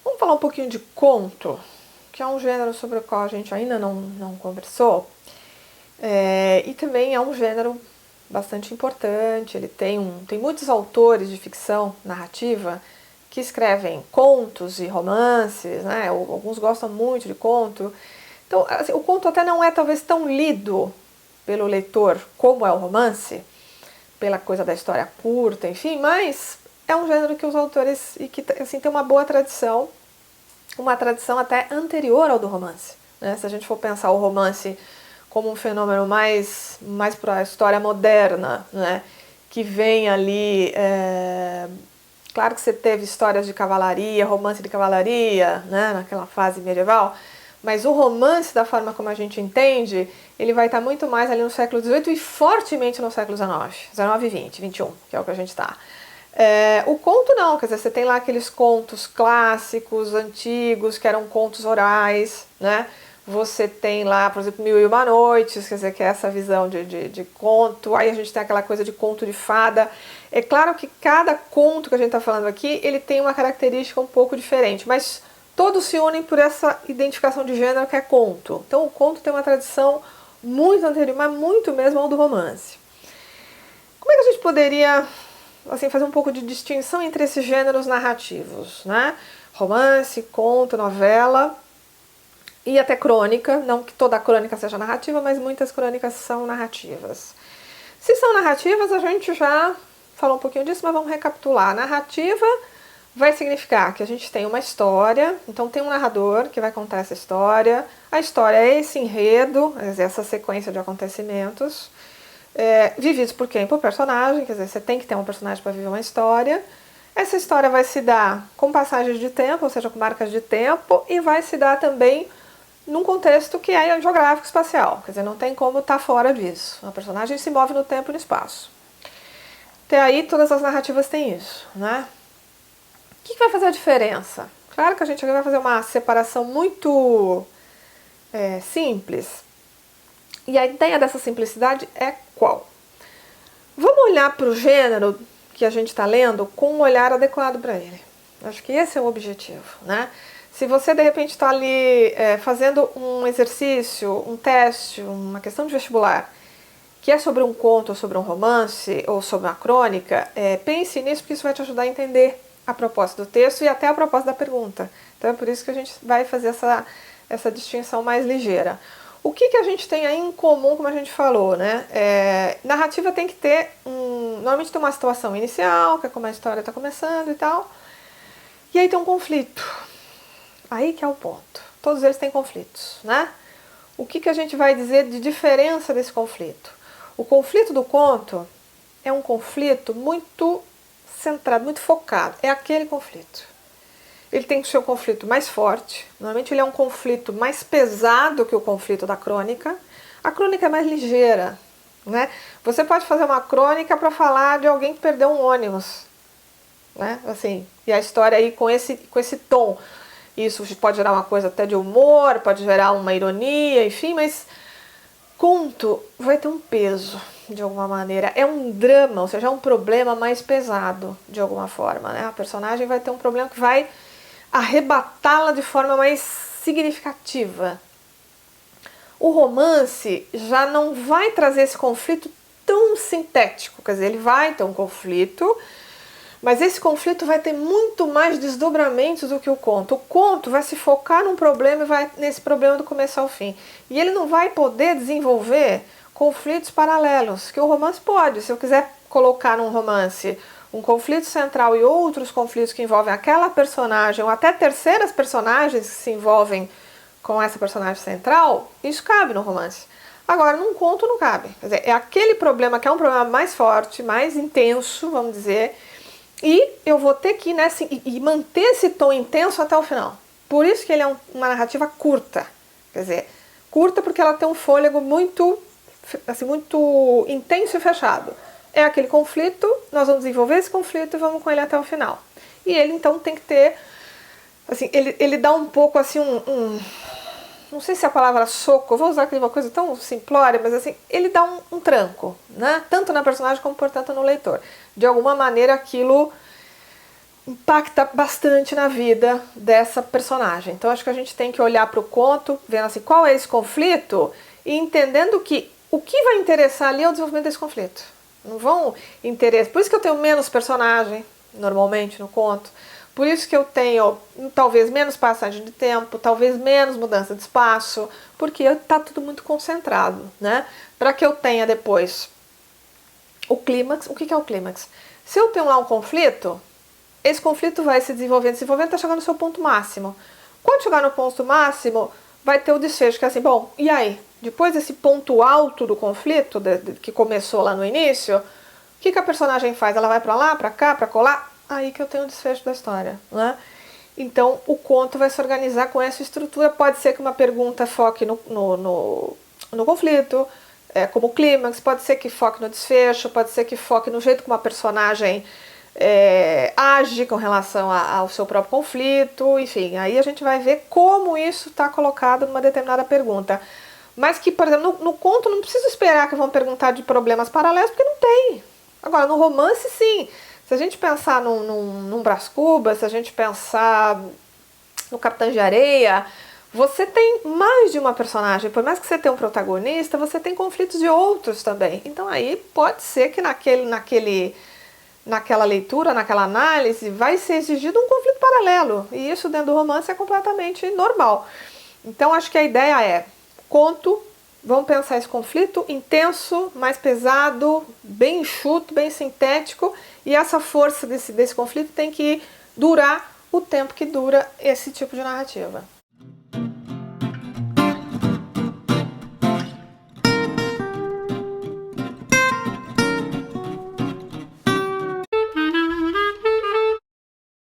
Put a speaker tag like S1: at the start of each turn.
S1: Vamos falar um pouquinho de conto, que é um gênero sobre o qual a gente ainda não conversou. E também é um gênero bastante importante. Ele tem muitos autores de ficção narrativa que escrevem contos e romances, né? Alguns gostam muito de conto. Então, assim, o conto até não é talvez tão lido pelo leitor como é o romance, pela coisa da história curta, enfim, mas é um gênero que os autores e que assim tem uma boa tradição, uma tradição até anterior ao do romance, né? Se a gente for pensar o romance como um fenômeno mais para a história moderna, né? Que vem ali, claro que você teve histórias de cavalaria, romance de cavalaria, né? Naquela fase medieval, mas o romance, da forma como a gente entende, ele vai estar muito mais ali no século XVIII e fortemente no século XIX, XIX e XX, XXI, que é o que a gente está. O conto não, quer dizer, você tem lá aqueles contos clássicos, antigos, que eram contos orais, né? Você tem lá, por exemplo, Mil e Uma Noites, quer dizer, que é essa visão de conto. Aí a gente tem aquela coisa de conto de fada. É claro que cada conto que a gente está falando aqui, ele tem uma característica um pouco diferente, mas todos se unem por essa identificação de gênero que é conto. Então o conto tem uma tradição muito anterior, mas muito mesmo ao do romance. Como é que a gente poderia assim, fazer um pouco de distinção entre esses gêneros narrativos, né? Romance, conto, novela e até crônica. Não que toda crônica seja narrativa, mas muitas crônicas são narrativas. Se são narrativas, a gente já falou um pouquinho disso, mas vamos recapitular. Narrativa vai significar que a gente tem uma história, então tem um narrador que vai contar essa história. A história é esse enredo, essa sequência de acontecimentos. Vividos por quem? Por personagem, quer dizer, você tem que ter um personagem para viver uma história. Essa história vai se dar com passagens de tempo, ou seja, com marcas de tempo, e vai se dar também num contexto que é geográfico espacial, quer dizer, não tem como estar fora disso. A personagem se move no tempo e no espaço. Até aí todas as narrativas têm isso, né? O que vai fazer a diferença? Claro que a gente vai fazer uma separação muito simples. E a ideia dessa simplicidade é qual? Vamos olhar para o gênero que a gente está lendo com um olhar adequado para ele. Acho que esse é o objetivo, né? Se você de repente está ali fazendo um exercício, um teste, uma questão de vestibular, que é sobre um conto, ou sobre um romance, ou sobre uma crônica, pense nisso, porque isso vai te ajudar a entender a proposta do texto e até a proposta da pergunta. Então é por isso que a gente vai fazer essa distinção mais ligeira. O que a gente tem aí em comum, como a gente falou, né? Narrativa tem que ter normalmente tem uma situação inicial, que é como a história está começando e tal. E aí tem um conflito. Aí que é o ponto. Todos eles têm conflitos, né? O que a gente vai dizer de diferença desse conflito? O conflito do conto é um conflito muito centrado, muito focado. É aquele conflito. Ele tem que ser um conflito mais forte. Normalmente ele é um conflito mais pesado que o conflito da crônica. A crônica é mais ligeira, né? Você pode fazer uma crônica para falar de alguém que perdeu um ônibus, né? Assim, e a história aí com esse tom. Isso pode gerar uma coisa até de humor, pode gerar uma ironia, enfim, mas conto vai ter um peso, de alguma maneira. É um drama, ou seja, é um problema mais pesado, de alguma forma, né? A personagem vai ter um problema que vai arrebatá-la de forma mais significativa. O romance já não vai trazer esse conflito tão sintético, quer dizer, ele vai ter um conflito, mas esse conflito vai ter muito mais desdobramentos do que o conto. O conto vai se focar num problema e vai nesse problema do começo ao fim. E ele não vai poder desenvolver conflitos paralelos, que o romance pode. Se eu quiser colocar num romance um conflito central e outros conflitos que envolvem aquela personagem, ou até terceiras personagens que se envolvem com essa personagem central, isso cabe no romance. Agora, num conto não cabe. Quer dizer, é aquele problema que é um problema mais forte, mais intenso, vamos dizer, e eu vou ter que e manter esse tom intenso até o final. Por isso que ele é uma narrativa curta. Quer dizer, curta porque ela tem um fôlego muito intenso e fechado. É aquele conflito, nós vamos desenvolver esse conflito e vamos com ele até o final. E ele então tem que ter, assim, ele dá um pouco assim não sei se é a palavra soco, eu vou usar aqui uma coisa tão simplória, mas assim, ele dá um tranco, né? Tanto na personagem como, portanto, no leitor. De alguma maneira aquilo impacta bastante na vida dessa personagem. Então acho que a gente tem que olhar para o conto, vendo assim, qual é esse conflito e entendendo que o que vai interessar ali é o desenvolvimento desse conflito. Não vão interessar. Por isso que eu tenho menos personagem, normalmente, no conto. Por isso que eu tenho talvez menos passagem de tempo, talvez menos mudança de espaço, porque está tudo muito concentrado, né? Para que eu tenha depois o clímax. O que é o clímax? Se eu tenho lá um conflito, esse conflito vai se desenvolvendo, está chegando no seu ponto máximo. Quando chegar no ponto máximo, vai ter o desfecho, que é assim, bom, e aí? Depois desse ponto alto do conflito, que começou lá no início, o que a personagem faz? Ela vai pra lá, pra cá, pra colar? Aí que eu tenho o desfecho da história, né? Então, o conto vai se organizar com essa estrutura. Pode ser que uma pergunta foque no conflito, como clímax, pode ser que foque no desfecho, pode ser que foque no jeito como a personagem age com relação ao seu próprio conflito, enfim, aí a gente vai ver como isso está colocado numa determinada pergunta. Mas que, por exemplo, no conto não preciso esperar que vão perguntar de problemas paralelos, porque não tem. Agora, no romance, sim. Se a gente pensar num Brás Cubas, se a gente pensar no Capitã de Areia, você tem mais de uma personagem. Por mais que você tenha um protagonista, você tem conflitos de outros também. Então aí pode ser que naquela leitura, naquela análise, vai ser exigido um conflito paralelo. E isso dentro do romance é completamente normal. Então acho que a ideia é conto, vamos pensar esse conflito intenso, mais pesado, bem enxuto, bem sintético, e essa força desse conflito tem que durar o tempo que dura esse tipo de narrativa.